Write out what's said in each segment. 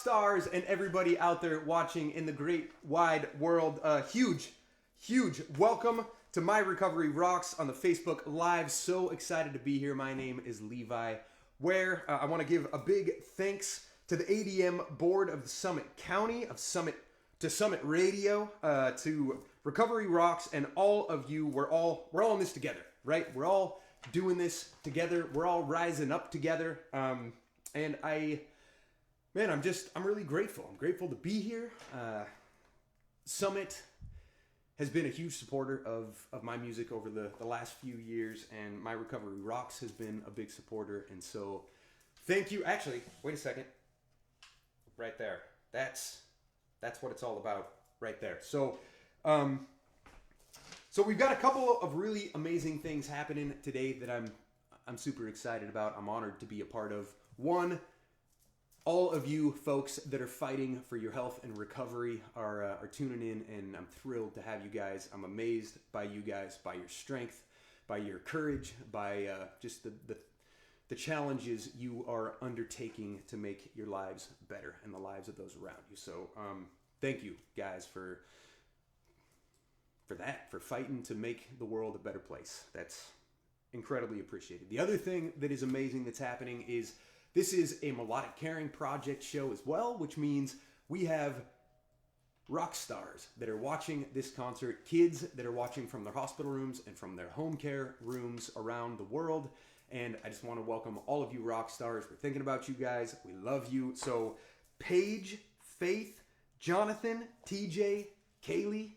stars and everybody out there watching in the great wide world. Huge welcome to My Recovery Rocks on the Facebook Live. So excited to be here. My name is Levi Ware. I want to give a big thanks to the ADM board of the Summit County, of Summit Radio, to Recovery Rocks, and all of you. We're all in this together, right? We're all doing this together. We're all rising up together. And I'm really grateful. I'm grateful to be here. Summit has been a huge supporter of my music over the last few years, and My Recovery Rocks has been a big supporter. And so thank you. Actually, wait a second. Right there. That's what it's all about right there. So we've got a couple of really amazing things happening today that I'm super excited about. I'm honored to be a part of. One, all of you folks that are fighting for your health and recovery are tuning in, and I'm thrilled to have you guys. I'm amazed by you guys, by your strength, by your courage, by just the challenges you are undertaking to make your lives better and the lives of those around you. So thank you guys for that, for fighting to make the world a better place. That's incredibly appreciated. The other thing that is amazing that's happening is this is a Melodic Caring Project show as well, which means we have rock stars that are watching this concert, kids that are watching from their hospital rooms and from their home care rooms around the world. And I just want to welcome all of you rock stars. We're thinking about you guys. We love you. So Paige, Faith, Jonathan, TJ, Kaylee,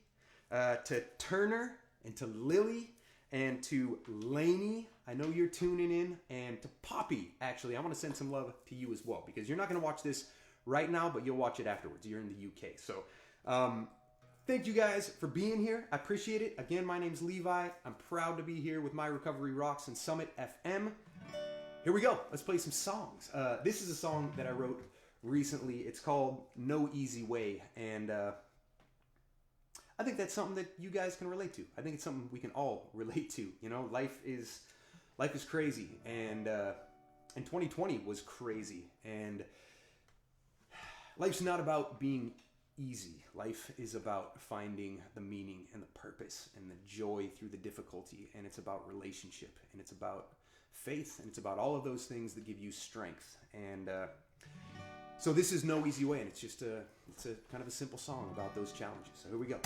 to Turner, and to Lily, and to Lainey, I know you're tuning in, and to Poppy, actually, I want to send some love to you as well, because you're not going to watch this right now, but you'll watch it afterwards. You're in the UK. So thank you guys for being here. I appreciate it. Again, my name's Levi. I'm proud to be here with My Recovery Rocks and Summit FM. Here we go. Let's play some songs. This is a song that I wrote recently. It's called No Easy Way, and I think that's something that you guys can relate to. I think it's something we can all relate to. You know, life is crazy, and 2020 was crazy, and life's not about being easy. Life is about finding the meaning and the purpose and the joy through the difficulty, and it's about relationship, and it's about faith, and it's about all of those things that give you strength. And so this is No Easy Way, and it's a kind of a simple song about those challenges. So here we go.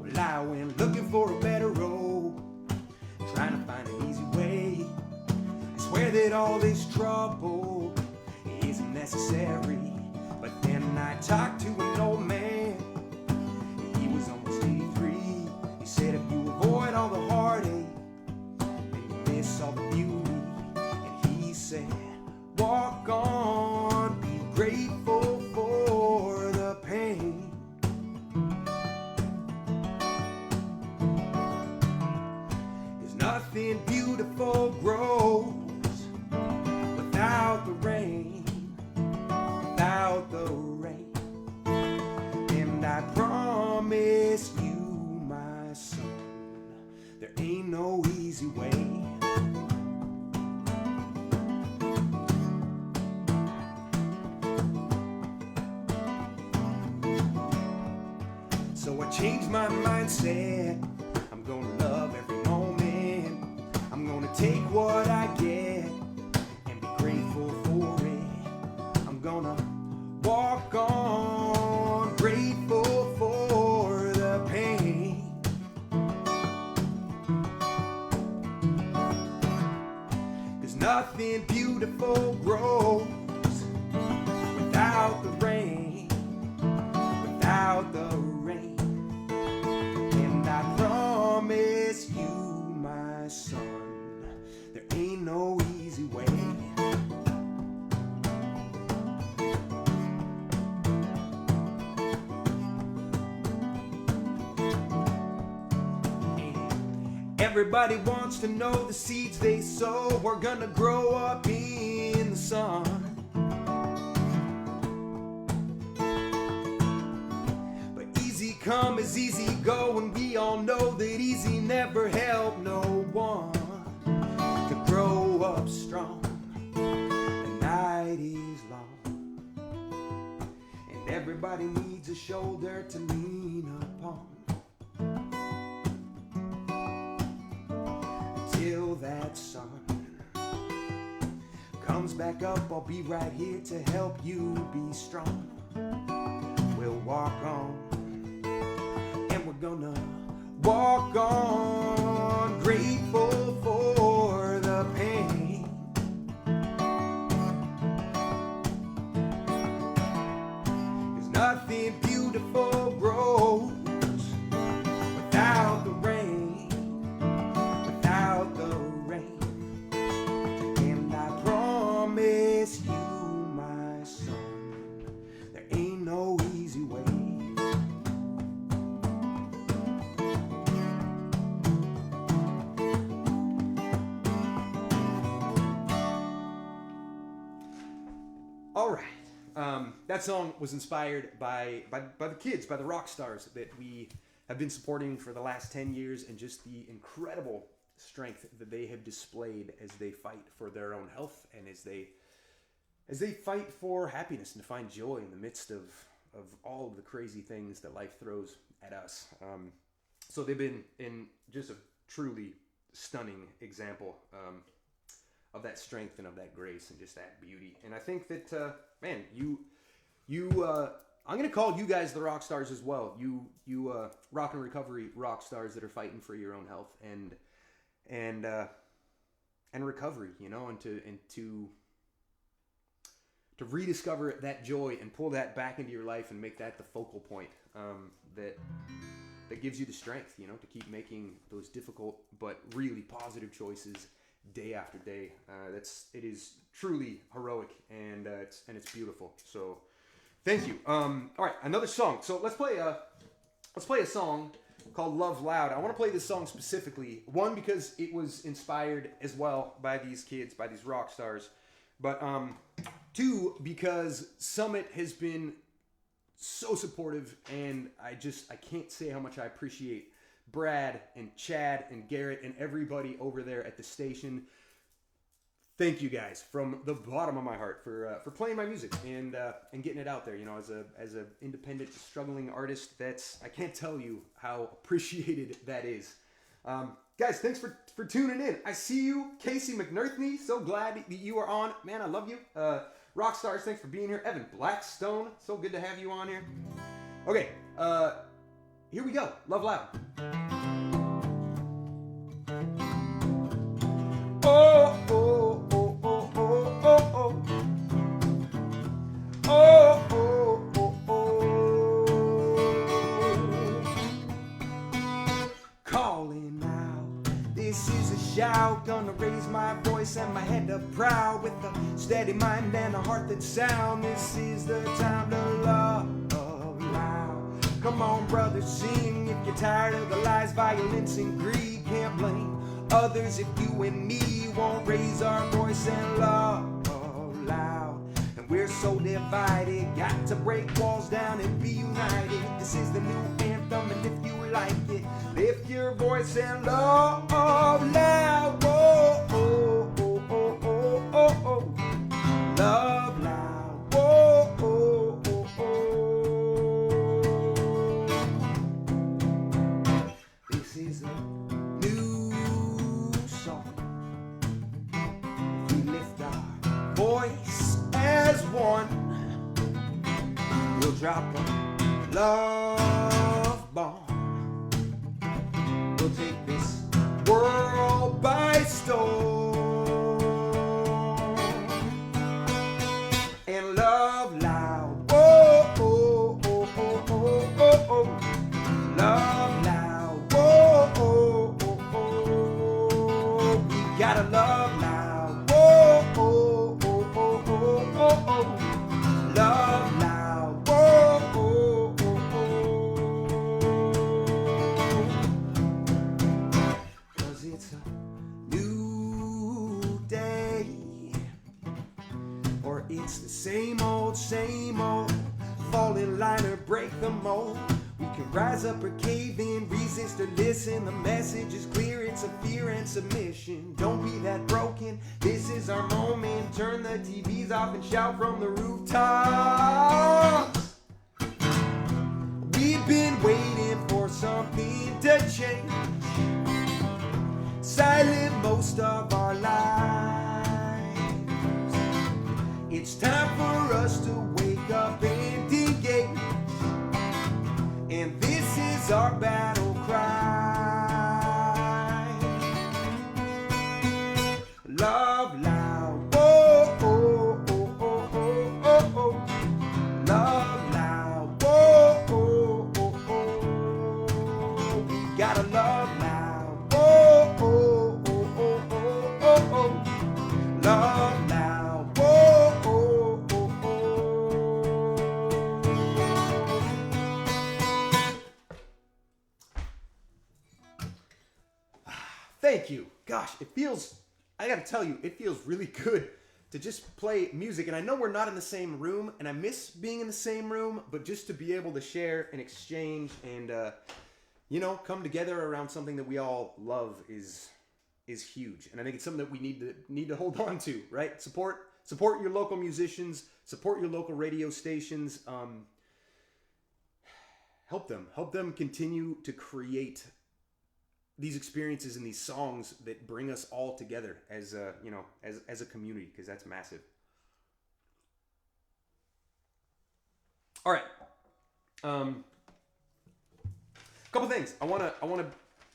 Well, I went looking for a better road, trying to find an easy way. I swear that all this trouble isn't necessary. But then I talked to an old man. He was almost 83. He said if you avoid all the heartache, then you miss all the beauty. And he said, walk on, be grateful for the pain. There's nothing beautiful grows without the rain, without the rain. And I promise you, my son, there ain't no easy way. So I changed my mindset. I'm gonna love every moment. I'm gonna take what I get and be grateful for it. I'm gonna walk on, grateful for the pain. Cause nothing beautiful grows without the rain, without the rain. And I promise you, my son, there ain't no easy way. Everybody wants to know the seeds they sow are gonna grow up in the sun. But easy come as easy go, and we all know that easy never helped no one to grow up strong. The night is long, and everybody needs a shoulder to lean upon. Until that sun comes back up, I'll be right here to help you be strong. We'll walk on, and we're gonna walk on, grateful for the pain. There's nothing beautiful grows without the rain, without the rain. And I promise you, my son, there ain't no easy way. All right. That song was inspired by the kids, by the rock stars that we have been supporting for the last 10 years, and just the incredible strength that they have displayed as they fight for their own health, and as they fight for happiness and to find joy in the midst of all of the crazy things that life throws at us. So they've been in just a truly stunning example of that strength and of that grace and just that beauty. And I think that, man, I'm going to call you guys the rock stars as well. You rock and recovery rock stars that are fighting for your own health and recovery, you know, and to rediscover that joy and pull that back into your life and make that the focal point that gives you the strength, you know, to keep making those difficult but really positive choices day after day. It is truly heroic, and it's beautiful. So thank you. All right, another song. So let's play a song called Love Loud. I want to play this song specifically, one, because it was inspired as well by these kids, by these rock stars, but two, because Summit has been so supportive, and I can't say how much I appreciate Brad and Chad and Garrett and everybody over there at the station. Thank you guys from the bottom of my heart for playing my music and getting it out there. You know, as a independent, struggling artist, I can't tell you how appreciated that is. Guys, thanks for tuning in. I see you, Casey McNerthney. So glad that you are on. Man, I love you. Rockstars, thanks for being here. Evan Blackstone, so good to have you on here. Okay, here we go. Love Loud. Oh, oh, oh, oh, oh, oh, oh. Oh, oh, oh, oh. Calling out, this is a shout. Gonna raise my voice and my head up proud, with a steady mind and a heart that's sound. This is the time to love loud. Come on, brother, sing. If you're tired of the lies, violence, and greed, can't blame others if you and me won't raise our voice and love loud. And we're so divided, got to break walls down and be united. This is the new anthem, and if you like it, lift your voice and love loud. Oh, oh, oh, oh, oh, oh, oh. Love loud. Oh, oh, oh, oh. This is a new song. We lift our voice as one. We'll drop a love bomb. We'll take this world by storm and love loud. Oh, oh, oh, oh, oh, oh, oh. Love loud. Oh, oh, oh, oh. We gotta love loud. Oh, oh, oh, oh, oh, oh, oh. Love loud. Oh, oh, oh, oh. 'Cause it's a new day, or it's the same old, fall in line or break the mold. We can rise up or cave in, resist or listen. The message is clear, it's a fear and submission. Don't be that broken, this is our moment. Turn the TVs off and shout from the rooftops. We've been waiting for something to change. Silent most of our lives. It's time for us to wake up and engage. And this is our battle cry. Love loud, oh, oh, oh, oh, oh, oh, oh. Love loud, oh, oh, oh, oh. We gotta love loud, oh, oh, oh, oh, oh, oh, oh. Love loud, oh, oh, oh, oh. Thank you. Gosh, I gotta tell you, it feels really good to just play music. And I know we're not in the same room, and I miss being in the same room, but just to be able to share and exchange and, come together around something that we all love is huge. And I think it's something that we need to hold on to, right? Support your local musicians, support your local radio stations, help them continue to create these experiences and these songs that bring us all together as a community, because that's massive. All right. Couple things I want to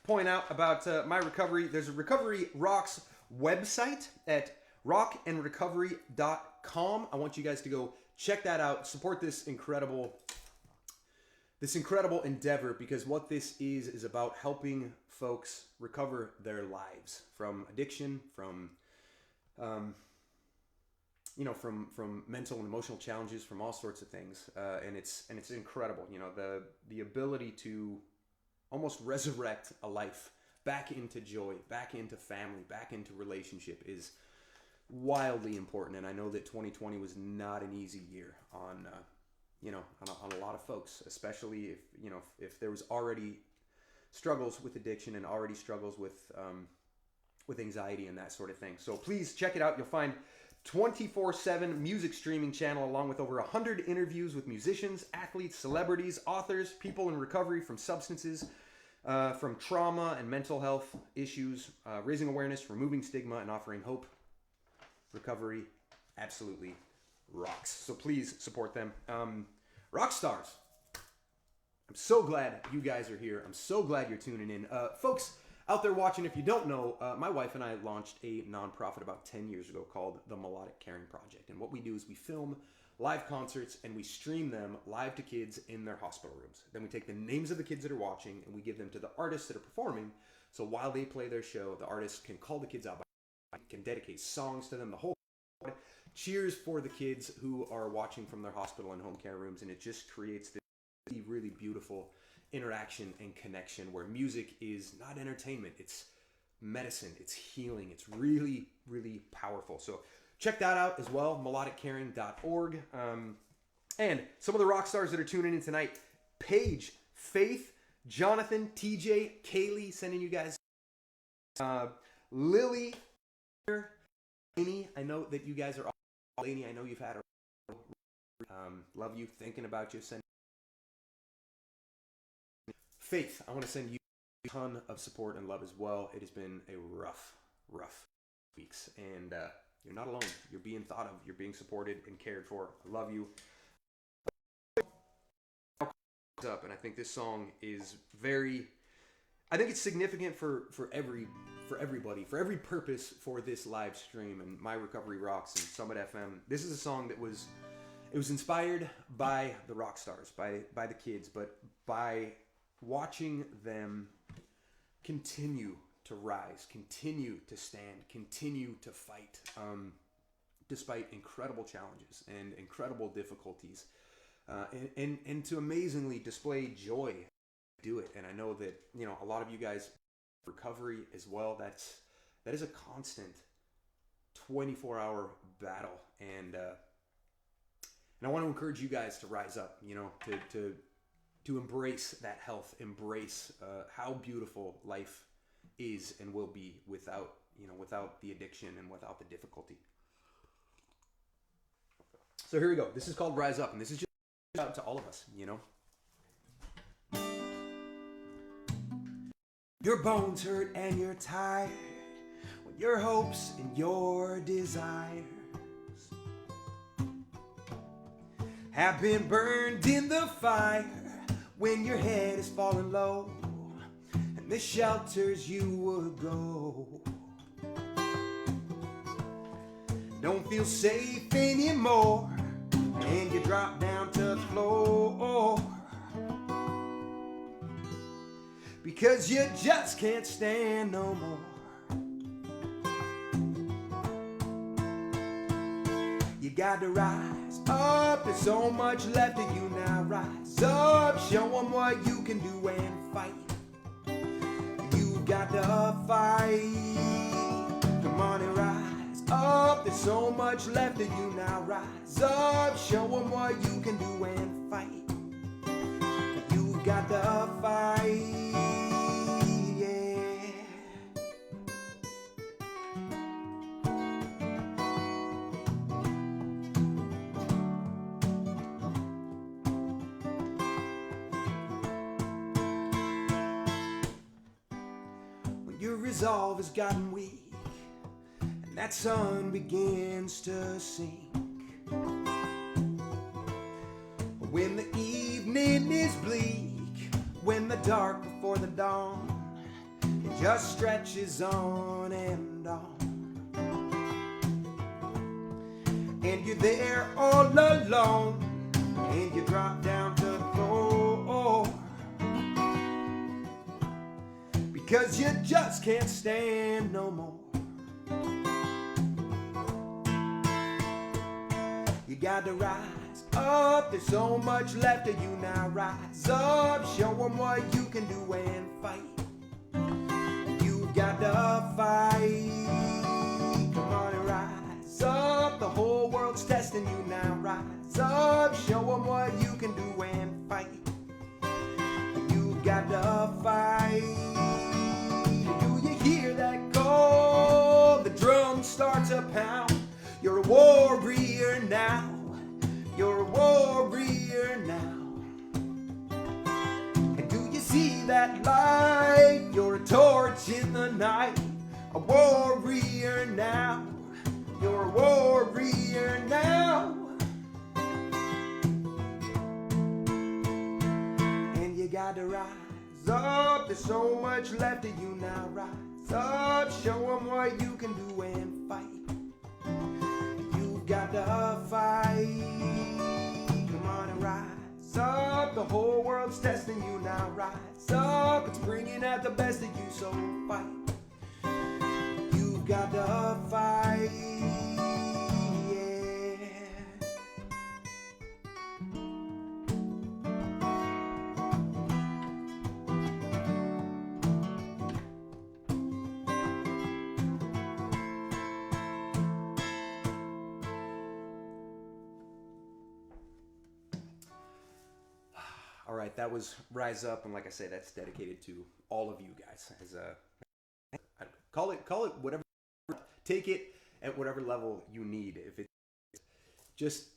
point out about my recovery. There's a Recovery Rocks website at rockandrecovery.com. I want you guys to go check that out. Support this incredible endeavor, because what this is about helping folks recover their lives from addiction, from mental and emotional challenges, from all sorts of things, and it's incredible. The ability to almost resurrect a life back into joy, back into family, back into relationship is wildly important. And I know that 2020 was not an easy year on a lot of folks, especially if there was already struggles with addiction and already struggles with anxiety and that sort of thing. So please check it out. You'll find 24/7 music streaming channel, along with over 100 interviews with musicians, athletes, celebrities, authors, people in recovery from substances, from trauma and mental health issues, raising awareness, removing stigma, and offering hope. Recovery absolutely rocks. So please support them. Rock stars, I'm so glad you guys are here. I'm so glad you're tuning in. Folks out there watching, if you don't know, my wife and I launched a nonprofit about 10 years ago called the Melodic Caring Project. And what we do is we film live concerts and we stream them live to kids in their hospital rooms. Then we take the names of the kids that are watching and we give them to the artists that are performing. So while they play their show, the artists can call the kids out, can dedicate songs to them, the whole cheers for the kids who are watching from their hospital and home care rooms. And it just creates this really beautiful interaction and connection where music is not entertainment, it's medicine, it's healing. It's really, really powerful. So check that out as well, melodiccaring.org. And some of the rock stars that are tuning in tonight: Paige, Faith, Jonathan, TJ, Kaylee, sending you guys, Lily, Lainey. I know that you guys are all, Lainey, I know you've had a love you, thinking about you. Faith, I want to send you a ton of support and love as well. It has been a rough weeks, and you're not alone. You're being thought of. You're being supported and cared for. I love you. Up, and I think this song is I think it's significant for everybody, for every purpose for this live stream and My Recovery Rocks and Summit FM. This is a song that was inspired by the rock stars, by the kids, but by watching them continue to rise, continue to stand, continue to fight, despite incredible challenges and incredible difficulties, and to amazingly display joy, do it. And I know that a lot of you guys recovery as well. That is a constant 24-hour battle, and I want to encourage you guys to rise up, to to embrace that health, embrace how beautiful life is and will be without, without the addiction and without the difficulty. So here we go. This is called Rise Up, and this is just out to all of us, Your bones hurt and you're tired when your hopes and your desires have been burned in the fire, when your head is falling low and the shelters you would go don't feel safe anymore, and you drop down to the floor because you just can't stand no more. You got to rise up, there's so much left of you now. Rise up, show them what you can do and fight. You got to fight. Come on and rise up, there's so much left of you now. Rise up, show them what you can do and fight. You got to fight. Your resolve has gotten weak, and that sun begins to sink. When the evening is bleak, when the dark before the dawn, it just stretches on and on. And you're there all alone, and you drop down to the floor because you just can't stand no more. You got to rise up, there's so much left of you now. Rise up, show them what you can do and fight. You got to fight. Come on and rise up, the whole world's testing you now. Rise up, show them what you can do and fight. You got to fight. Hear that call, the drums start to pound. You're a warrior now, you're a warrior now. And do you see that light? You're a torch in the night, a warrior now, you're a warrior now. And you gotta rise up, there's so much left of you now. Rise up, show them what you can do and fight. You've got to fight. Come on and rise up, the whole world's testing you now. Rise up, it's bringing out the best of you, so fight. You've got to fight. All right, that was Rise Up, and like I say, that's dedicated to all of you guys. As call it whatever, take it at whatever level you need. If it's just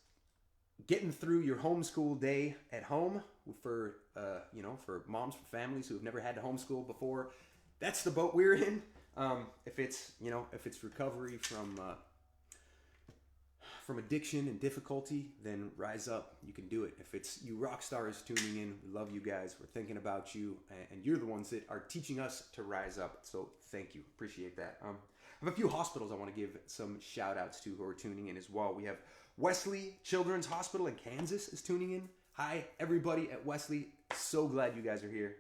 getting through your homeschool day at home for for moms, for families who have never had to homeschool before, that's the boat we're in. If it's recovery from addiction and difficulty, then rise up. You can do it. If it's you rock stars tuning in, we love you guys. We're thinking about you, and you're the ones that are teaching us to rise up. So thank you. Appreciate that. I have a few hospitals I want to give some shout outs to who are tuning in as well. We have Wesley Children's Hospital in Kansas is tuning in. Hi, everybody at Wesley. So glad you guys are here.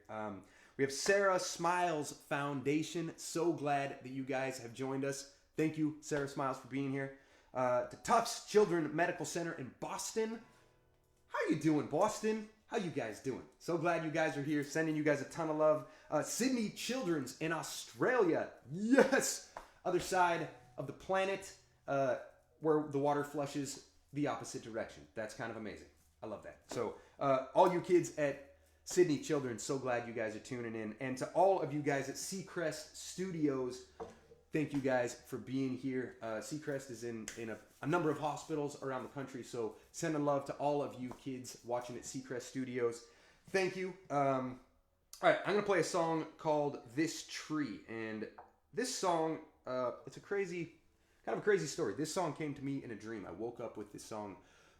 We have Sarah Smiles Foundation. So glad that you guys have joined us. Thank you, Sarah Smiles, for being here. To Tufts Children's Medical Center in Boston. How you doing, Boston? How you guys doing? So glad you guys are here. Sending you guys a ton of love. Sydney Children's in Australia. Yes! Other side of the planet where the water flushes the opposite direction. That's kind of amazing. I love that. So all you kids at Sydney children, so glad you guys are tuning in. And to all of you guys at Seacrest Studios, thank you guys for being here. Seacrest is in a number of hospitals around the country, so sending love to all of you kids watching at Seacrest Studios. Thank you. All right, I'm going to play a song called This Tree. And this song, it's a crazy story. This song came to me in a dream. I woke up with this song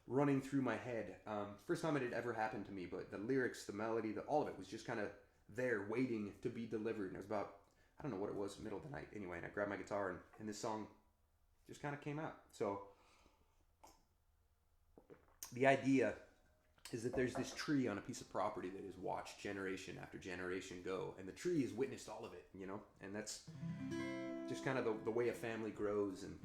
running through my head. First time it had ever happened to me, but the lyrics, the melody, all of it was just kind of there waiting to be delivered. And it was about, I don't know what it was, middle of the night. Anyway, and I grabbed my guitar and this song just kind of came out. So the idea is that there's this tree on a piece of property that is watched generation after generation go, and the tree has witnessed all of it, you know, and that's just kind of the way a family grows. And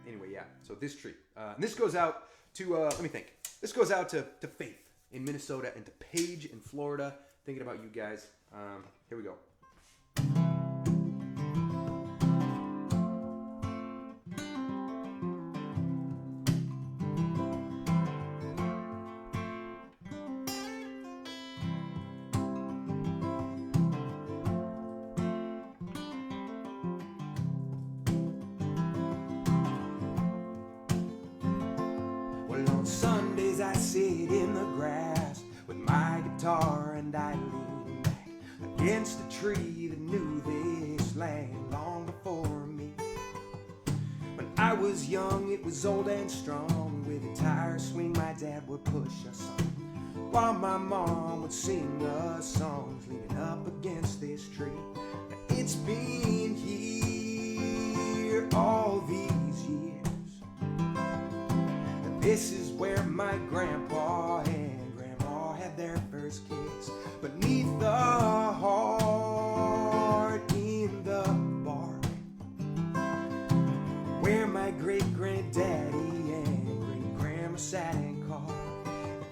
anyway, yeah, so this tree. And this goes out to, let me think. This goes out to Faith in Minnesota and to Paige in Florida. Thinking about you guys. Here we go. Sundays I sit in the grass with my guitar and I lean back against a tree that knew this land long before me. When I was young it was old and strong, with a tire swing my dad would push us on, while my mom would sing us songs leaning up against this tree. Now it's been here all these years. This is where my grandpa and grandma had their first kiss, beneath the heart in the bark, where my great-granddaddy and great-grandma sat and carved.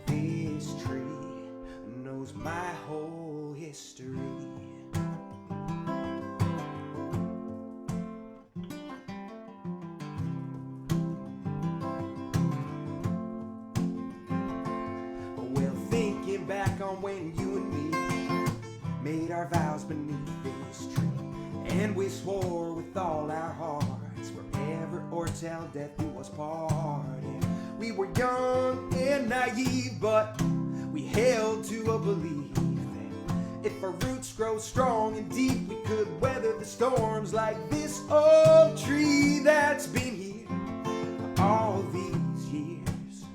This tree knows my whole history. Back on when you and me made our vows beneath this tree, and we swore with all our hearts forever or till death do us part. And we were young and naive, but we held to a belief that if our roots grow strong and deep, we could weather the storms like this old tree that's been here all these years.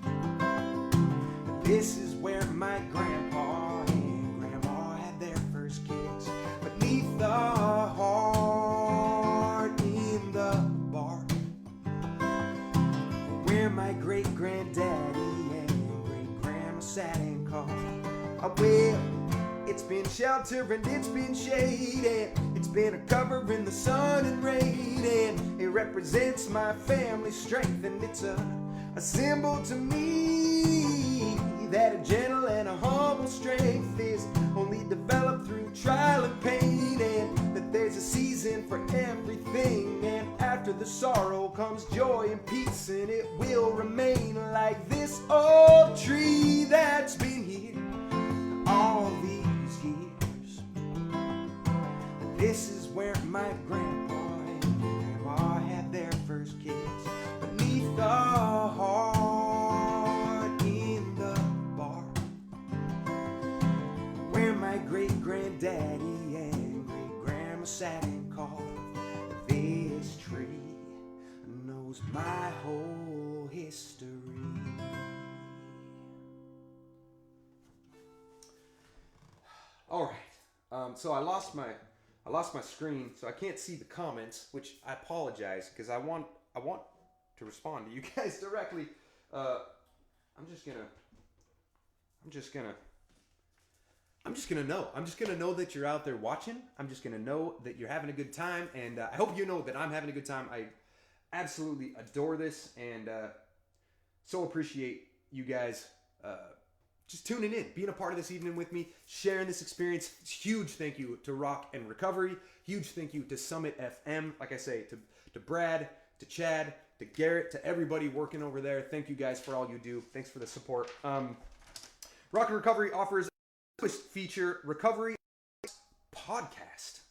This is where my grandpa and grandma had their first kiss, beneath the heart in the bark, where my great-granddaddy and great-grandma sat and called. Well, it's been shelter and it's been shade, and it's been a cover in the sun and rain, and it represents my family's strength, and it's a symbol to me that a gentle and a humble strength is only developed through trial and pain, and that there's a season for everything, and after the sorrow comes joy and peace, and it will remain like this old tree that's been here all these years. This is where my grandpa and grandma had their first kiss, beneath the heart in the bark, where my great-granddaddy and great-grandma sat and called. This tree knows my whole history. All right. So I lost my screen, so I can't see the comments, which I apologize, because I want to respond to you guys directly. I'm just gonna know that you're out there watching. I'm just gonna know that you're having a good time, and I hope you know that I'm having a good time. I absolutely adore this, and so appreciate you guys just tuning in, being a part of this evening with me, sharing this experience. Huge thank you to Rock and Recovery. Huge thank you to Summit FM. Like I say, to Brad, to Chad, to Garrett, to everybody working over there. Thank you guys for all you do. Thanks for the support. Rock and Recovery offers a feature, Recovery Podcast.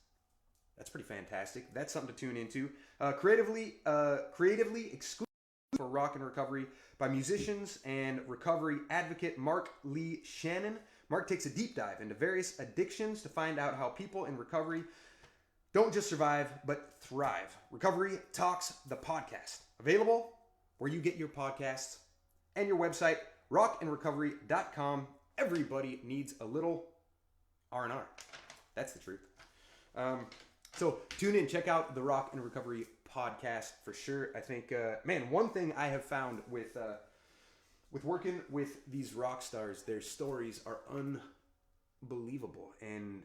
That's pretty fantastic. That's something to tune into. Creatively exclusive for Rock and Recovery by musicians and recovery advocate Mark Lee Shannon. Mark takes a deep dive into various addictions to find out how people in recovery don't just survive, but thrive. Recovery Talks, the podcast. Available where you get your podcasts and your website, rockandrecovery.com. Everybody needs a little R&R. That's the truth. So tune in, check out the Rock and Recovery podcast for sure. I think, man, one thing I have found with working with these rock stars, their stories are unbelievable. And,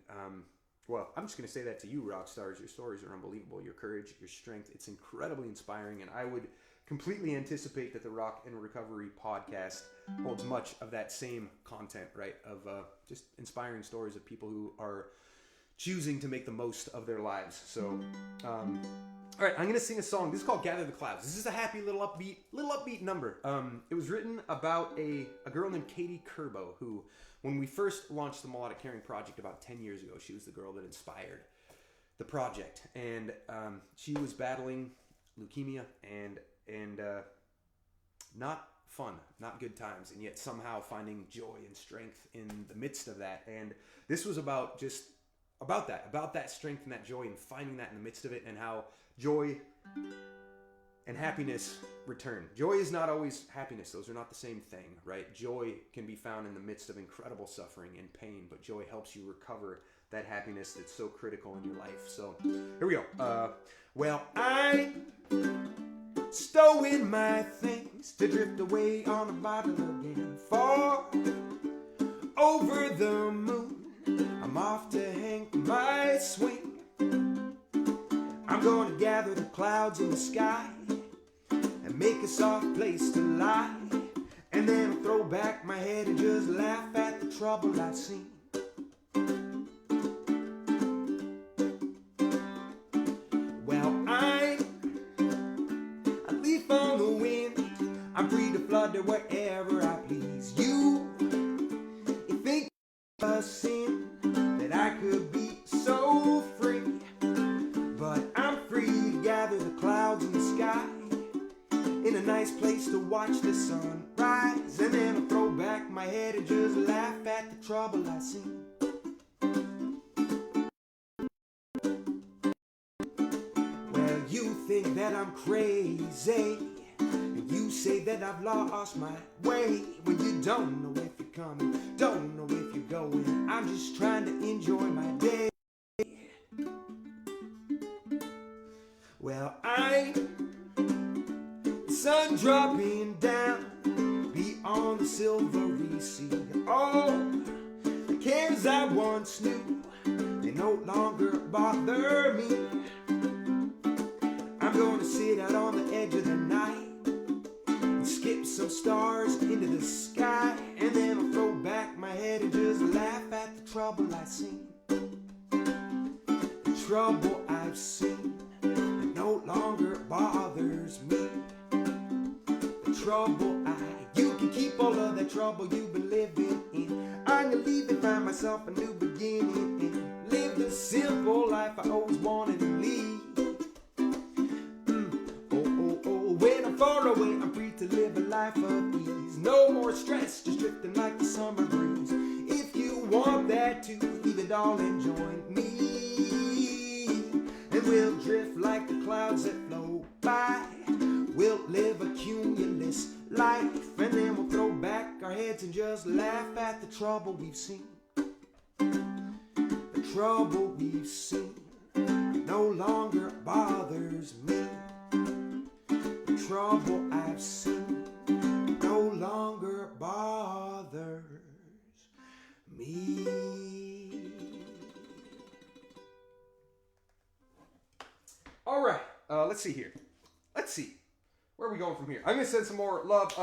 well, I'm just going to say that to you, rock stars. Your stories are unbelievable. Your courage, your strength, it's incredibly inspiring. And I would completely anticipate that the Rock and Recovery podcast holds much of that same content, right? Of just inspiring stories of people who are choosing to make the most of their lives. So, all right, I'm gonna sing a song. This is called "Gather the Clouds." This is a happy little upbeat number. It was written about a girl named Katie Kerbo, who, when we first launched the Melodic Caring Project about 10 years ago, she was the girl that inspired the project, and she was battling leukemia and not fun, not good times, and yet somehow finding joy and strength in the midst of that. And this was about that strength and that joy and finding that in the midst of it, and how joy and happiness return. Joy is not always happiness. Those are not the same thing, right? Joy can be found in the midst of incredible suffering and pain, but joy helps you recover that happiness that's so critical in your life. So here we go. Well, I stowing my things to drift away on a bottle again, far over the moon. I'm off to hang my swing. I'm gonna gather the clouds in the sky and make a soft place to lie, and then I'll throw back my head and just laugh at the trouble I've seen. Well, I'm a leaf on the wind. I'm free to flutter wherever I please. You think a sin that I could be so free, but I'm free to gather the clouds in the sky in a nice place to watch the sun rise, and then I'll throw back my head and just laugh at the trouble I see. Well, you think that I'm crazy, and you say that I've lost my way, when you don't know if you're coming, don't know if you're going. I'm just trying to enjoy my day. Well, the sun dropping down beyond the silvery sea. All the cares I once knew, they no longer bother me. I'm gonna sit out on the edge of the night and skip some stars into the sky, and then I'll throw back my head and just laugh at the trouble I see. The trouble I've seen no longer bothers me. The trouble you can keep all of that trouble you've been living in. I'm gonna leave and find myself a new beginning and live the simple life I always wanted to lead. When I'm far away, I'm free to live a life of ease. No more stress, just drifting like the summer breeze. If you want that too, leave it all and join me, and we'll drift like the clouds that flow by. We'll live a cumulus life, and then we'll throw back our heads and just laugh at the trouble we've seen. The trouble we've seen no longer bothers me. The trouble I've seen no longer bothers me. All right, let's see here. Let's see. Where are we going from here? I'm going to send some more love.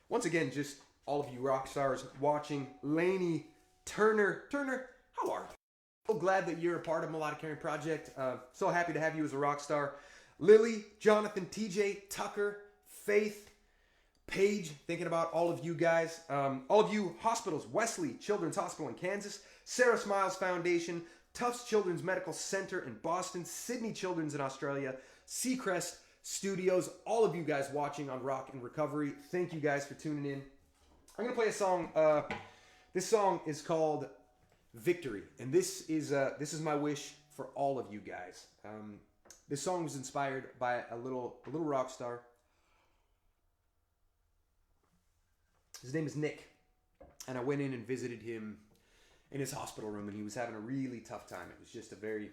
Once again, just all of you rock stars watching. Lainey, Turner, how are you? So glad that you're a part of Melodic Caring Project. So happy to have you as a rock star. Lily, Jonathan, TJ, Tucker, Faith, page, thinking about all of you guys, all of you hospitals, Wesley Children's Hospital in Kansas, Sarah Smiles Foundation, Tufts Children's Medical Center in Boston, Sydney Children's in Australia, Seacrest Studios, all of you guys watching on Rock and Recovery. Thank you guys for tuning in. I'm going to play a song. This song is called Victory, and this is my wish for all of you guys. This song was inspired by a little rock star. His name is Nick, and I went in and visited him in his hospital room, and he was having a really tough time. It was just a very,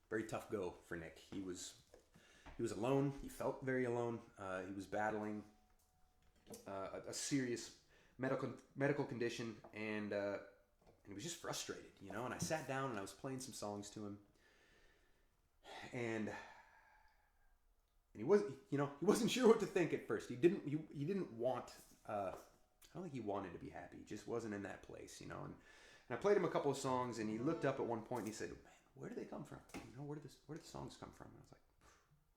very tough go for Nick. He was alone. He felt very alone. He was battling a serious medical condition, and he was just frustrated, you know. And I sat down and I was playing some songs to him, and he wasn't sure what to think at first. He didn't want. I don't think he wanted to be happy. He just wasn't in that place, you know. And I played him a couple of songs, and he looked up at one point and he said, "Man, where do they come from? You know, where do the songs come from?" And I was like,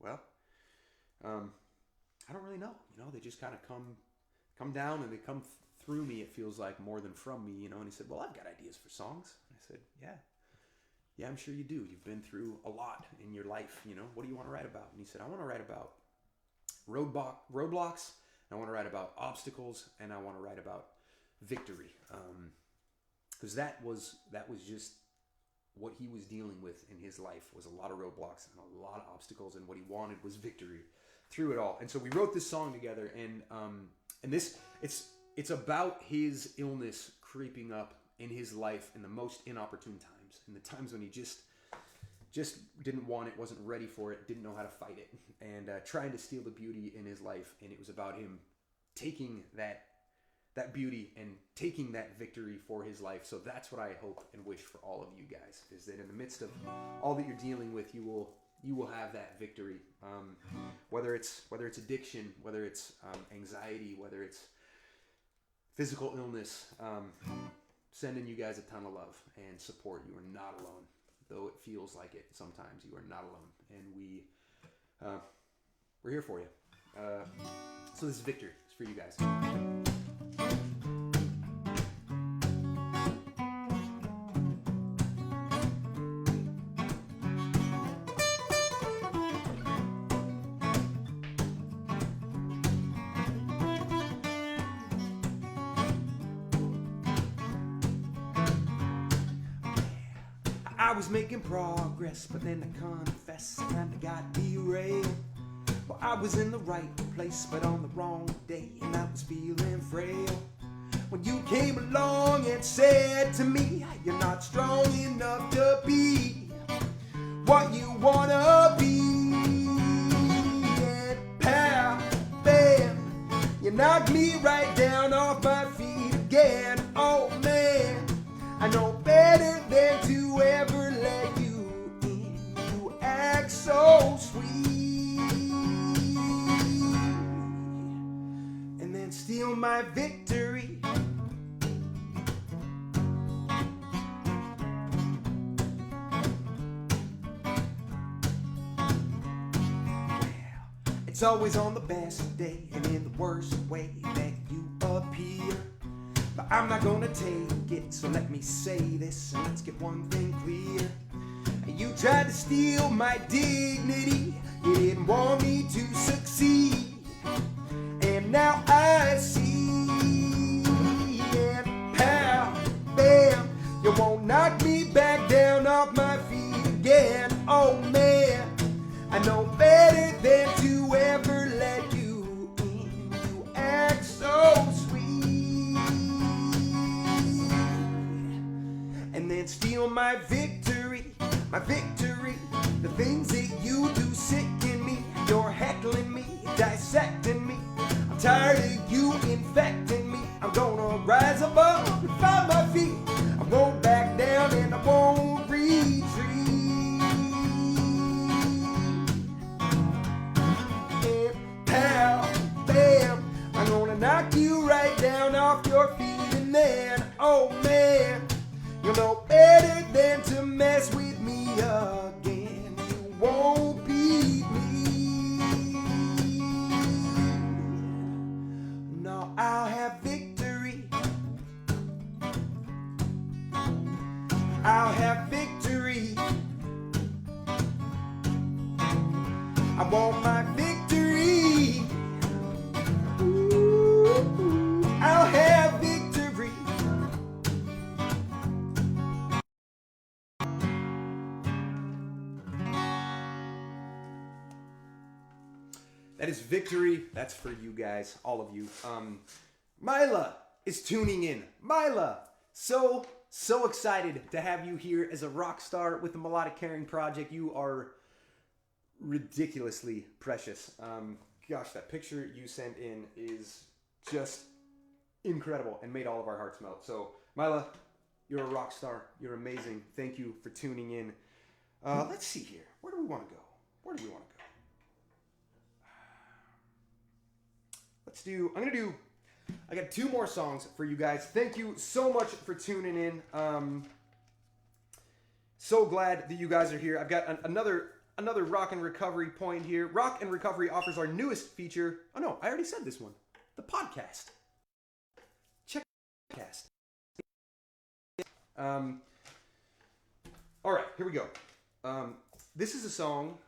"Well, I don't really know. You know, they just kind of come down and they come through me. It feels like more than from me, you know." And he said, "Well, I've got ideas for songs." And I said, "Yeah, I'm sure you do. You've been through a lot in your life. You know, what do you want to write about?" And he said, "I want to write about roadblocks. I want to write about obstacles, and I want to write about victory, because that was just what he was dealing with in his life, was a lot of roadblocks and a lot of obstacles, and what he wanted was victory through it all." And so we wrote this song together, and this it's about his illness creeping up in his life in the most inopportune times, in the times when he just didn't want it, wasn't ready for it, didn't know how to fight it, and trying to steal the beauty in his life. And it was about him taking that beauty and taking that victory for his life. So that's what I hope and wish for all of you guys, is that in the midst of all that you're dealing with, you will have that victory. Whether it's addiction, whether it's anxiety, whether it's physical illness, sending you guys a ton of love and support. You are not alone. Though it feels like it sometimes, you are not alone, and we're here for you. So this is Victory. It's for you guys. I was making progress, but then I confess I kinda got derailed. Well, I was in the right place, but on the wrong day, and I was feeling frail. When you came along and said to me, "You're not strong enough to be what you wanna be." And pow, bam, you knocked me right down off my feet again. Oh man, I know better than to ever let you in. You act so sweet, and then steal my victory. It's always on the best day and in the worst way that you appear. But I'm not gonna take it, so let me say this, and let's get one thing clear. You tried to steal my dignity, you didn't want me to succeed, and now I see. And pow, bam, you won't knock me back down off my feet again. Oh man, I know better than to ever let you in. You act so sweet, and then steal my victory, my victory. The things that you do sicken me. You're heckling me, dissecting me. I'm tired of you infecting me. I'm gonna rise above and find my feet. I won't back down and I won't retreat. I want my victory. Ooh, I'll have victory. That is victory. That's for you guys, all of you. Mila is tuning in. Mila, so excited to have you here as a rock star with the Melodic Caring Project. You are ridiculously precious. Gosh, that picture you sent in is just incredible and made all of our hearts melt. So, Mila, you're a rock star. You're amazing. Thank you for tuning in. Let's see here. Where do we want to go? I got 2 more songs for you guys. Thank you so much for tuning in. So glad that you guys are here. I've got another Rock and Recovery point here. Rock and Recovery offers our newest feature. Oh no, I already said this one. The podcast. Check the podcast. All right, here we go. This is a song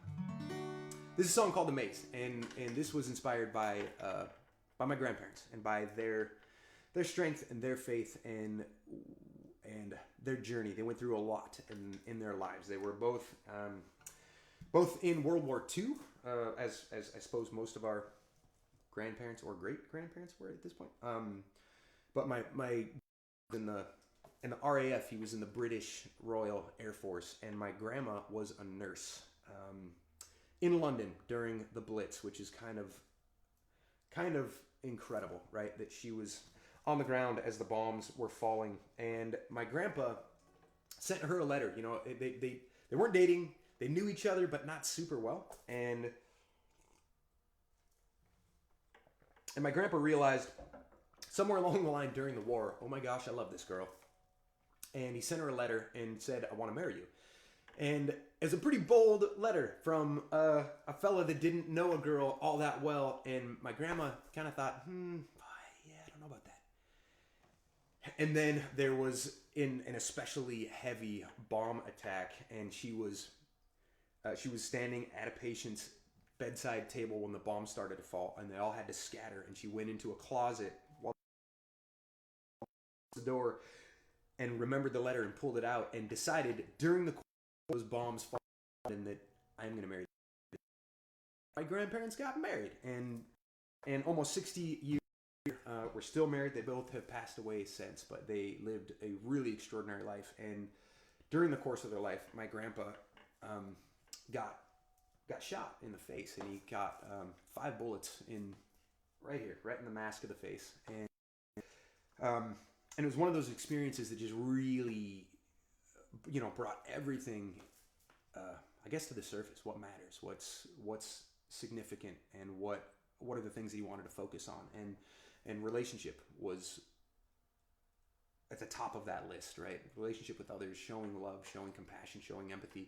called "Amazed," and this was inspired by my grandparents and by their strength and their faith and their journey. They went through a lot in their lives. They were both in World War II, as I suppose most of our grandparents or great grandparents were at this point. But my in the RAF, he was in the British Royal Air Force, and my grandma was a nurse in London during the Blitz, which is kind of incredible, right? That she was on the ground as the bombs were falling, and my grandpa sent her a letter. You know, they weren't dating, they knew each other, but not super well, and my grandpa realized somewhere along the line during the war, oh my gosh, I love this girl, and he sent her a letter and said, I want to marry you. And it's a pretty bold letter from a fella that didn't know a girl all that well. And my grandma kind of thought, yeah, I don't know about that. And then there was an especially heavy bomb attack, and she was standing at a patient's bedside table when the bomb started to fall, and they all had to scatter. And she went into a closet while the door and remembered the letter and pulled it out and decided during the those bombs fall and that I'm going to marry. My grandparents got married, and almost 60 years we're still married. They both have passed away since, but they lived a really extraordinary life. And during the course of their life, my grandpa got shot in the face, and he got 5 bullets right here, right in the mask of the face. And it was one of those experiences that just really, brought everything, I guess, to the surface. What matters? What's significant, and what are the things that he wanted to focus on? And relationship was at the top of that list, right? Relationship with others, showing love, showing compassion, showing empathy.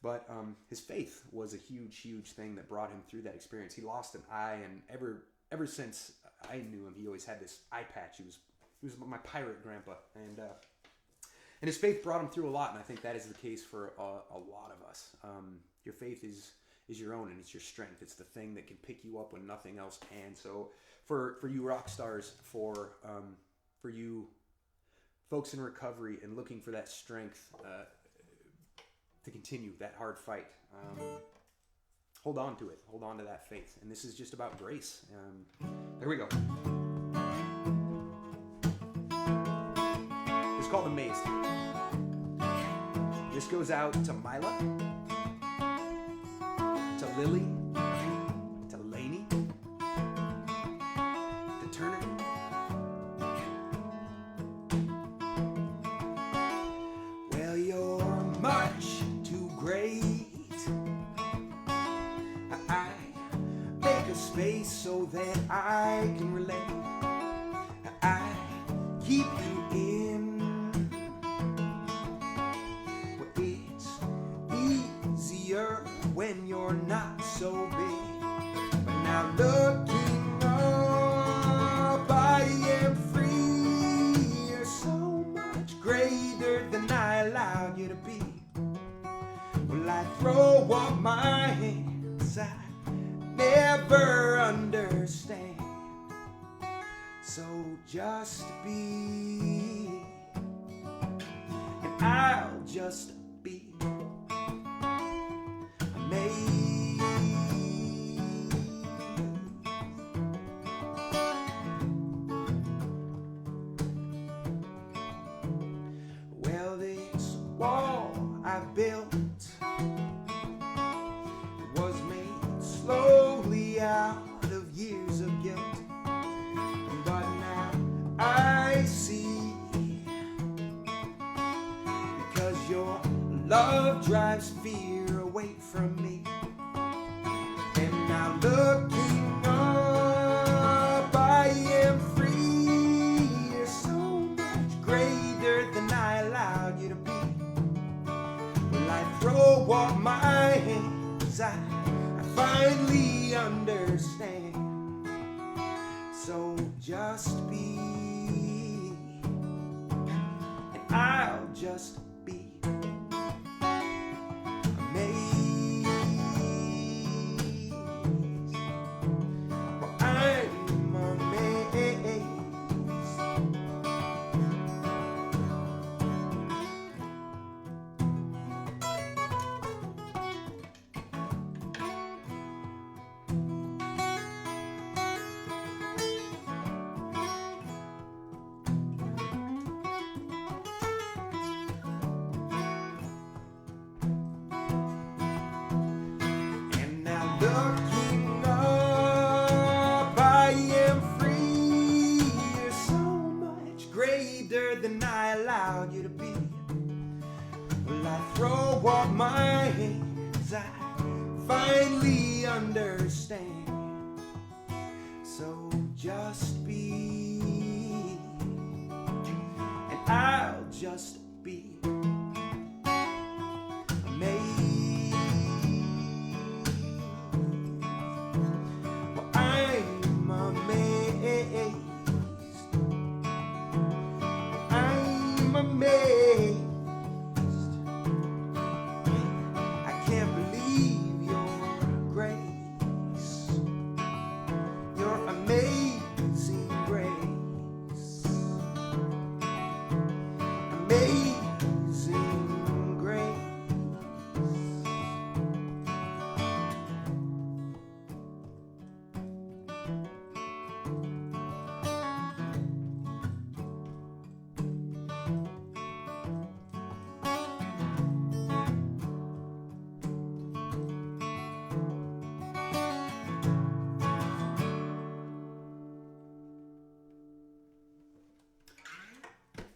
But his faith was a huge, huge thing that brought him through that experience. He lost an eye, and ever since I knew him, he always had this eye patch. He was my pirate grandpa, and his faith brought him through a lot, and I think that is the case for a lot of us. Your faith is your own, and it's your strength. It's the thing that can pick you up when nothing else can. So for you rock stars, for you folks in recovery and looking for that strength to continue that hard fight, hold on to it. Hold on to that faith. And this is just about grace. There we go. It's called Amazed. This goes out to Mila, to Lily, to Lainey, to Turner. Well, you're much too great. I make a space so that I can relate. I keep you in. Well, it's easier when you're not so big. But now looking up, I am free. You're so much greater than I allowed you to be. Well, I throw up my hands, I never understand. So just be, and I'll just be amazed. Well, this wall I built was made slowly out of years of guilt, but now I see, because your love drives fear away from me. And now looking up, I am free. You're so much greater than I allowed you to be. Well, I throw up my hands, I finally understand. So just be, and I'll just be amazed. Well, I'm amazed. Looking up, I am free. You're so much greater than I allowed you to be. Well, I throw up my hands, I finally understand. So just be, and I'll just be amazed. I'm amazed. I can't believe your grace, your amazing grace, amazing grace.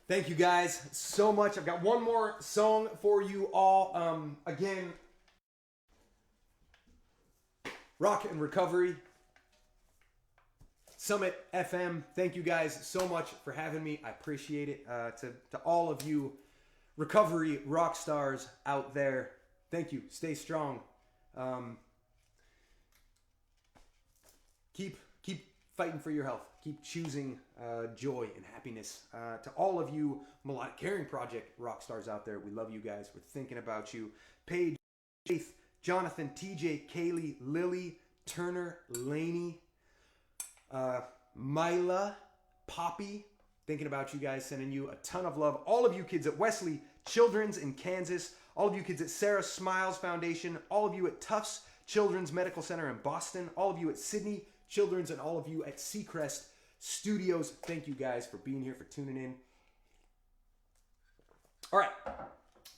Thank you guys so much. I've got one more song for you all. Again, Rock and Recovery, Summit FM. Thank you guys so much for having me. I appreciate it. To all of you recovery rock stars out there, thank you. Stay strong. Keep fighting for your health. Keep choosing joy and happiness. To all of you Melodic Caring Project rock stars out there, we love you guys. We're thinking about you. Paige, Faith, Jonathan, TJ, Kaylee, Lily, Turner, Laney, Mila, Poppy. Thinking about you guys, sending you a ton of love. All of you kids at Wesley Children's in Kansas. All of you kids at Sarah Smiles Foundation. All of you at Tufts Children's Medical Center in Boston. All of you at Sydney Children's, and all of you at Seacrest Studios. Thank you guys for being here, for tuning in. All right,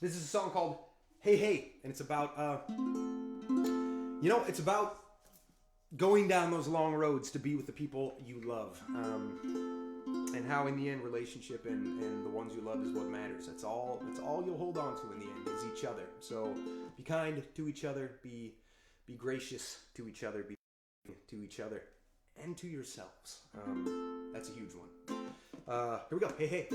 this is a song called Hey Hey, and it's about, it's about going down those long roads to be with the people you love, and how in the end relationship and the ones you love is what matters. That's all you'll hold on to in the end is each other. So be kind to each other, be gracious to each other, be to each other and to yourselves. That's a huge one. Here we go. Hey, hey.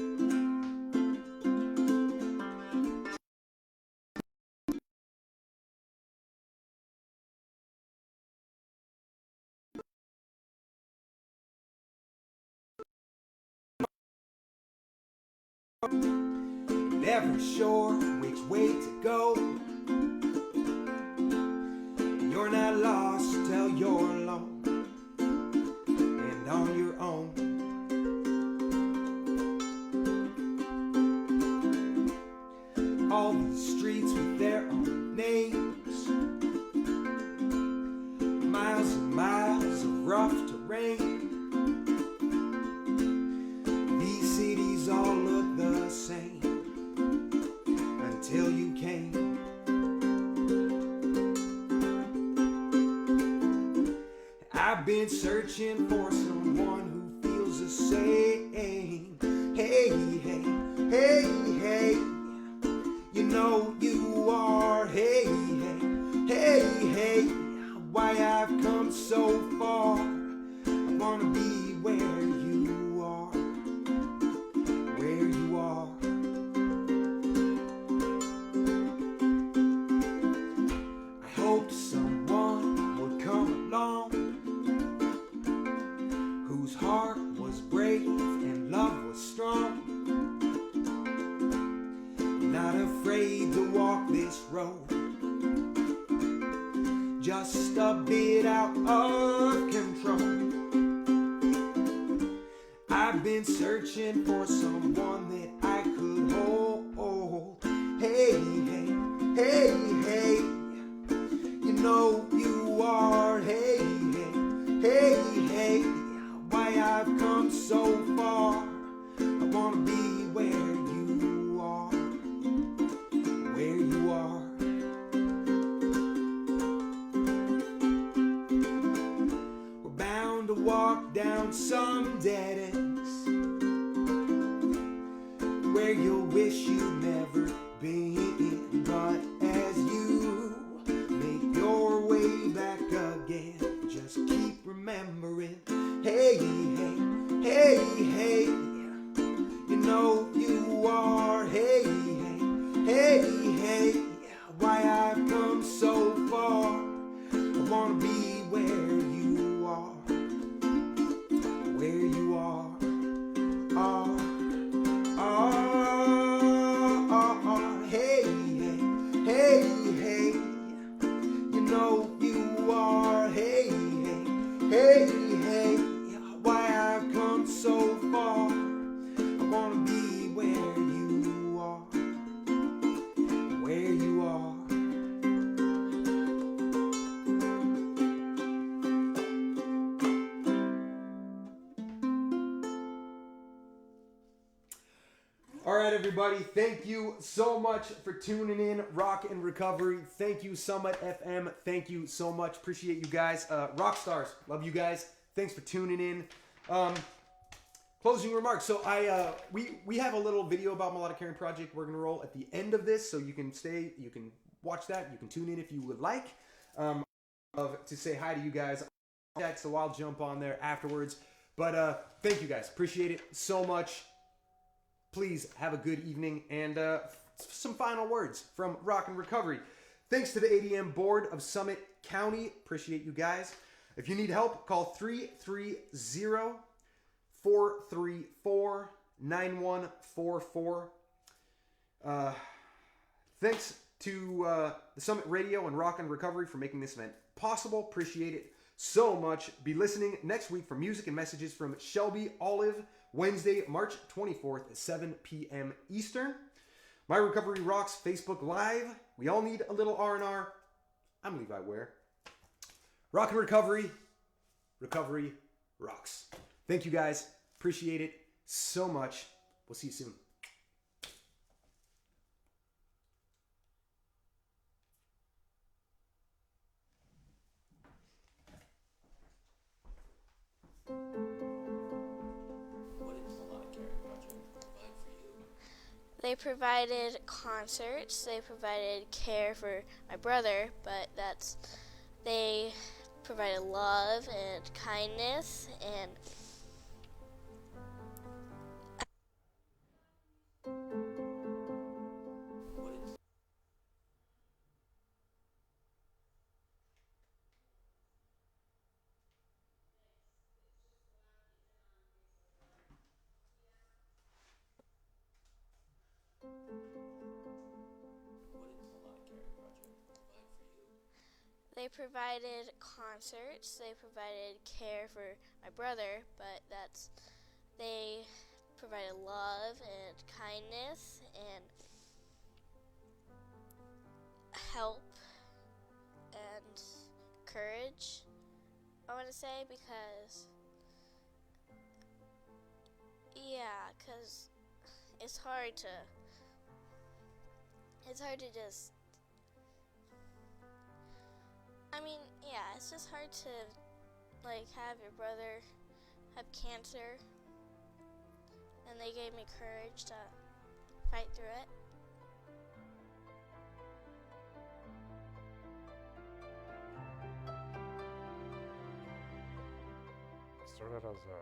Never sure which way to go. You're not lost till you're alone. miles and miles of rough terrain. These cities all look the same until you came. I've been searching for someone who feels the same. Hey, hey, hey, hey, you know you are. Hey, hey, hey, hey, why I've come so far. I wanna be where you are, where you are. I hoped someone would come along whose heart was brave and love was strong, not afraid to walk this road, just a bit out of control. I've been searching for someone that I could hold. Hey, hey, hey, hey, you know you are. Hey, hey, hey, hey, why I've come so far. I wanna be where you are, where you are. We're bound to walk down some dead ends where you'll wish you'd never been, but as you make your way back again, just keep remembering. Hey, hey, hey, hey, you know you are. Hey, hey, hey, hey, why I've come so far. I wanna be where you are, where you are. Hey, hey, hey, hey, you know you are. Hey, hey, hey, hey, why I've come so far. I wanna be where you are, where you are. All right, everybody, thank you so much for tuning in. Rock and Recovery. Thank you, Summit FM. Thank you so much. Appreciate you guys. Rock stars, love you guys. Thanks for tuning in. Closing remarks. So we have a little video about Melodic Caring Project we're gonna roll at the end of this, so you can watch that. You can tune in if you would like. To say hi to you guys. So I'll jump on there afterwards. But thank you guys. Appreciate it so much. Please have a good evening, and some final words from Rock and Recovery. Thanks to the ADM Board of Summit County. Appreciate you guys. If you need help, call 330-434-9144. Thanks to the Summit Radio and Rock and Recovery for making this event possible. Appreciate it so much. Be listening next week for music and messages from Shelby Olive, Wednesday, March 24th at 7 p.m. Eastern. My Recovery Rocks Facebook Live. We all need a little R&R. I'm Levi Ware. Rock and Recovery. Recovery rocks. Thank you guys. Appreciate it so much. We'll see you soon. They provided concerts, they provided care for my brother, but they provided love and kindness and they provided concerts, they provided care for my brother, but they provided love and kindness and help and courage I want to say, because, yeah, because it's hard to just, I mean, yeah, it's just hard to, like, have your brother have cancer, and they gave me courage to fight through it. It started as a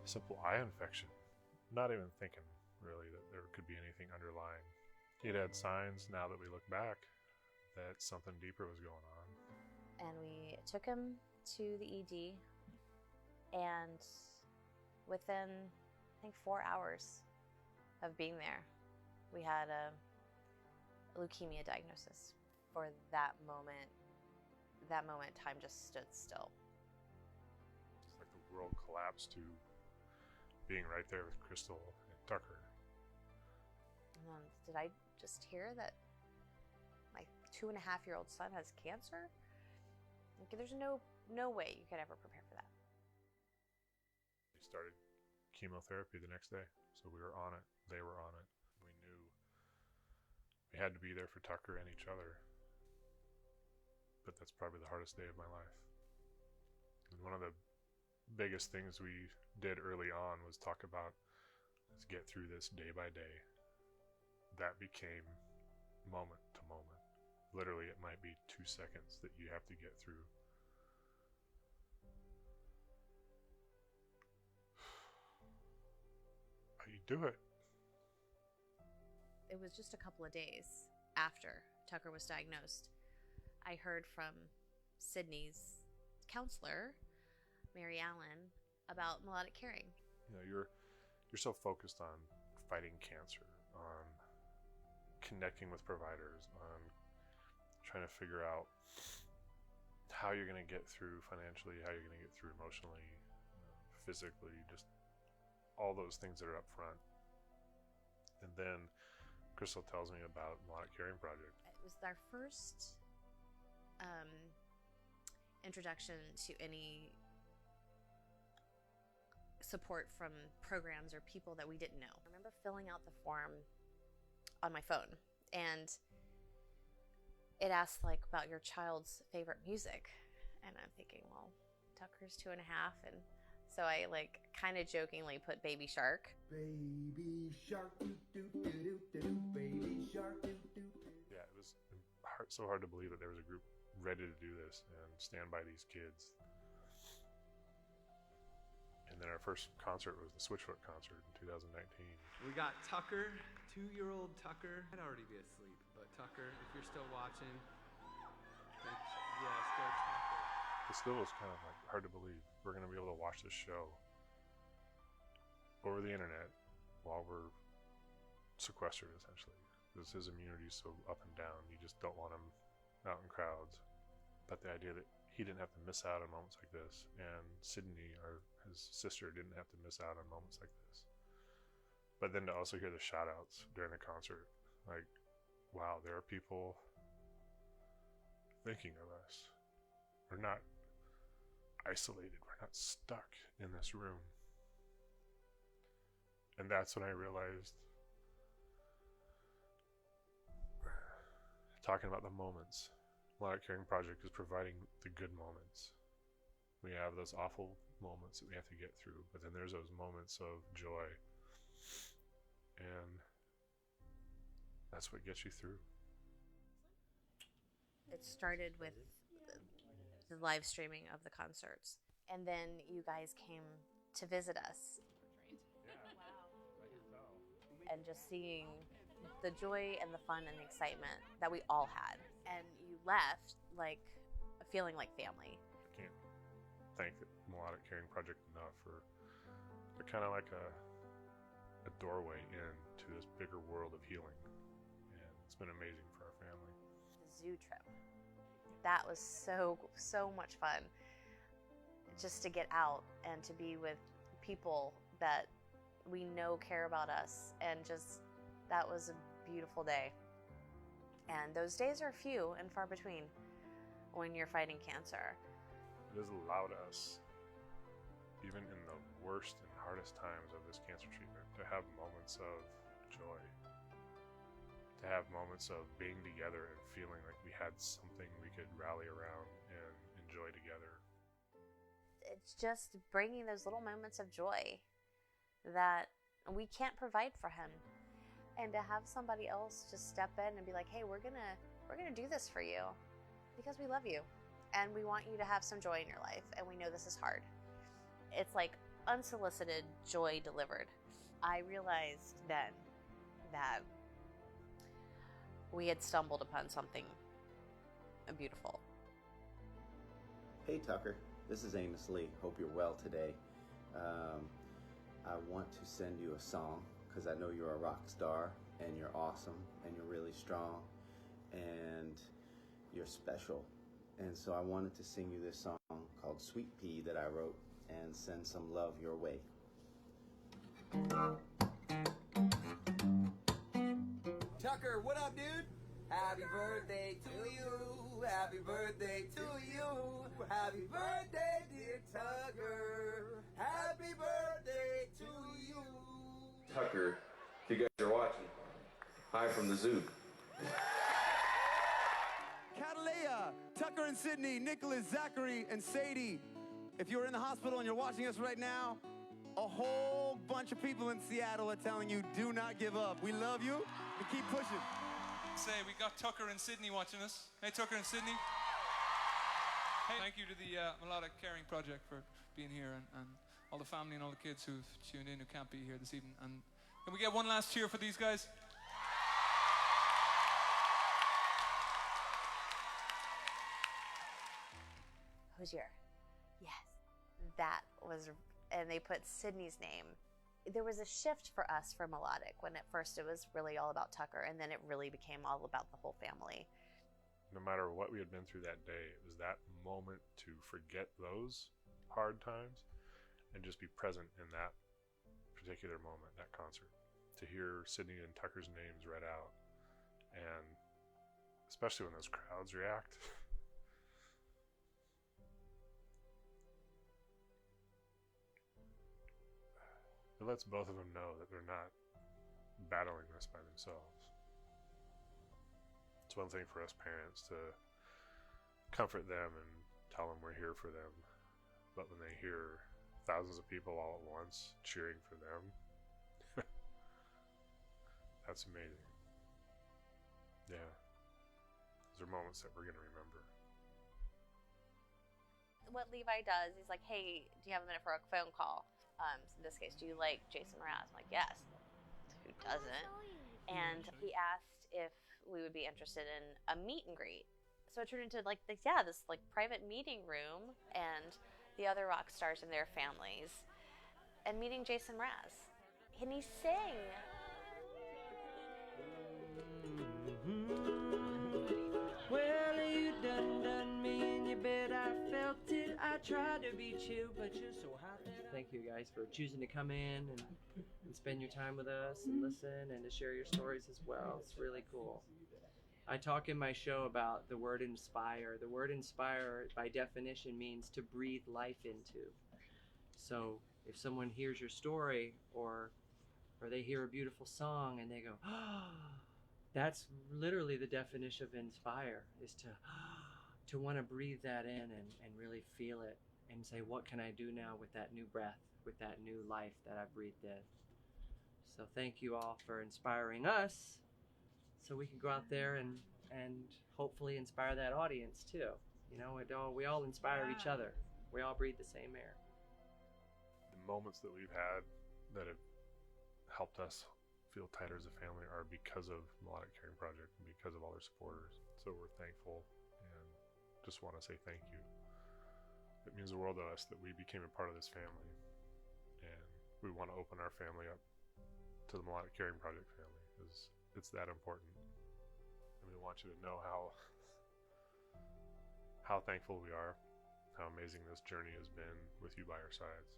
simple eye infection, not even thinking really that there could be anything underlying. He'd had signs, now that we look back, that something deeper was going on. And we took him to the ED, and within, I think, 4 hours of being there, we had a leukemia diagnosis. For that moment, time just stood still. It's like the world collapsed to being right there with Crystal and Tucker. And did I just hear that my 2.5-year-old son has cancer? Like, there's no way you could ever prepare for that. We started chemotherapy the next day, so we were on it. They were on it. We knew we had to be there for Tucker and each other. But that's probably the hardest day of my life. And one of the biggest things we did early on was talk about, let's get through this day by day. That became moment to moment. Literally, it might be 2 seconds that you have to get through. But you do it. It was just a couple of days after Tucker was diagnosed, I heard from Sydney's counselor, Mary Allen, about melodic caring. You know, you're so focused on fighting cancer, on connecting with providers, on trying to figure out how you're going to get through financially, how you're going to get through emotionally, physically, just all those things that are up front. And then Crystal tells me about Melodic Caring Project. It was our first introduction to any support from programs or people that we didn't know. I remember filling out the form on my phone, and it asked like about your child's favorite music, and I'm thinking, well, Tucker's 2.5, and so I like kind of jokingly put Baby Shark. Baby shark, doo doo doo doo doo, baby shark, doo doo. Yeah, it was so hard to believe that there was a group ready to do this and stand by these kids. And then our first concert was the Switchfoot concert in 2019. We got Tucker, 2-year-old Tucker. I'd already be asleep, but Tucker, if you're still watching, yes, go Tucker. It still was kind of like hard to believe we're going to be able to watch this show over the internet while we're sequestered, essentially. Because his immunity is so up and down, you just don't want him out in crowds. But the idea that he didn't have to miss out on moments like this, and Sydney, his sister, didn't have to miss out on moments like this. But then to also hear the shout outs during the concert, like, wow, there are people thinking of us. We're not isolated, we're not stuck in this room. And that's when I realized, talking about the moments, Melodic Caring Project is providing the good moments. We have those awful moments that we have to get through, but then there's those moments of joy, and that's what gets you through. It started with the live streaming of the concerts, and then you guys came to visit us. And just seeing the joy and the fun and the excitement that we all had. And you left like feeling like family. I can't thank the Melodic Caring Project enough for they're kind of like a doorway into this bigger world of healing. And it's been amazing for our family. The zoo trip. That was so much fun. Just to get out and to be with people that we know care about us, and just that was a beautiful day. And those days are few and far between when you're fighting cancer. It has allowed us, even in the worst and hardest times of this cancer treatment, to have moments of joy, to have moments of being together and feeling like we had something we could rally around and enjoy together. It's just bringing those little moments of joy that we can't provide for him, and to have somebody else just step in and be like, hey, we're gonna do this for you because we love you and we want you to have some joy in your life, and we know this is hard. It's like unsolicited joy delivered. I realized then that we had stumbled upon something beautiful. Hey Tucker, this is Amos Lee. Hope you're well today. I want to send you a song because I know you're a rock star and you're awesome and you're really strong and you're special. And so I wanted to sing you this song called Sweet Pea that I wrote and send some love your way. Tucker, what up, dude? Happy birthday to you. Happy birthday to you. Happy birthday, dear Tucker. Happy birthday to you. Tucker, if you guys are watching, hi from the zoo. Catalea, Tucker and Sydney, Nicholas, Zachary, and Sadie. If you're in the hospital and you're watching us right now, a whole bunch of people in Seattle are telling you, do not give up. We love you and keep pushing. Say, we got Tucker and Sydney watching us. Hey, Tucker and Sydney. Hey, thank you to the Melodic Caring Project for being here, and all the family and all the kids who've tuned in who can't be here this evening. And can we get one last cheer for these guys? Hozier. Yes, that was, and they put Sydney's name. There was a shift for us for Melodic when at first it was really all about Tucker, and then it really became all about the whole family. No matter what we had been through that day, it was that moment to forget those hard times and just be present in that particular moment, that concert. To hear Sydney and Tucker's names read out, and especially when those crowds react. It lets both of them know that they're not battling this by themselves. It's one thing for us parents to comfort them and tell them we're here for them, but when they hear thousands of people all at once cheering for them, that's amazing. Yeah, those are moments that we're going to remember. What Levi does, he's like, hey, do you have a minute for a phone call? In this case, do you like Jason Mraz? I'm like, yes. Who doesn't? And he asked if we would be interested in a meet and greet. So it turned into like this, this like private meeting room, and the other rock stars and their families, and meeting Jason Mraz. And he sang. Well, you done me, and you bet I felt it. I tried to be chill, but you're so hot that Thank you guys for choosing to come in and spend your time with us and listen and to share your stories as well. It's really cool. I talk in my show about the word inspire. The word inspire, by definition, means to breathe life into. So if someone hears your story or they hear a beautiful song and they go, oh, that's literally the definition of inspire, is to want to breathe that in and really feel it and say, what can I do now with that new breath, with that new life that I breathed in? So thank you all for inspiring us so we can go out there and hopefully inspire that audience too. You know, we all inspire each other. We all breathe the same air. The moments that we've had that have helped us feel tighter as a family are because of Melodic Caring Project and because of all their supporters. So we're thankful and just want to say thank you. It means the world to us that we became a part of this family, and we want to open our family up to the Melodic Caring Project family because it's that important. And we want you to know how thankful we are, how amazing this journey has been with you by our sides.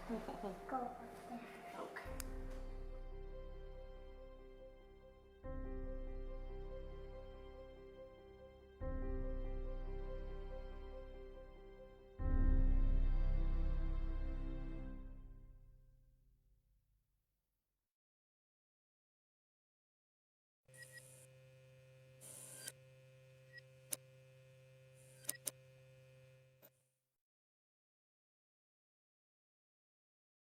Go up there. Okay.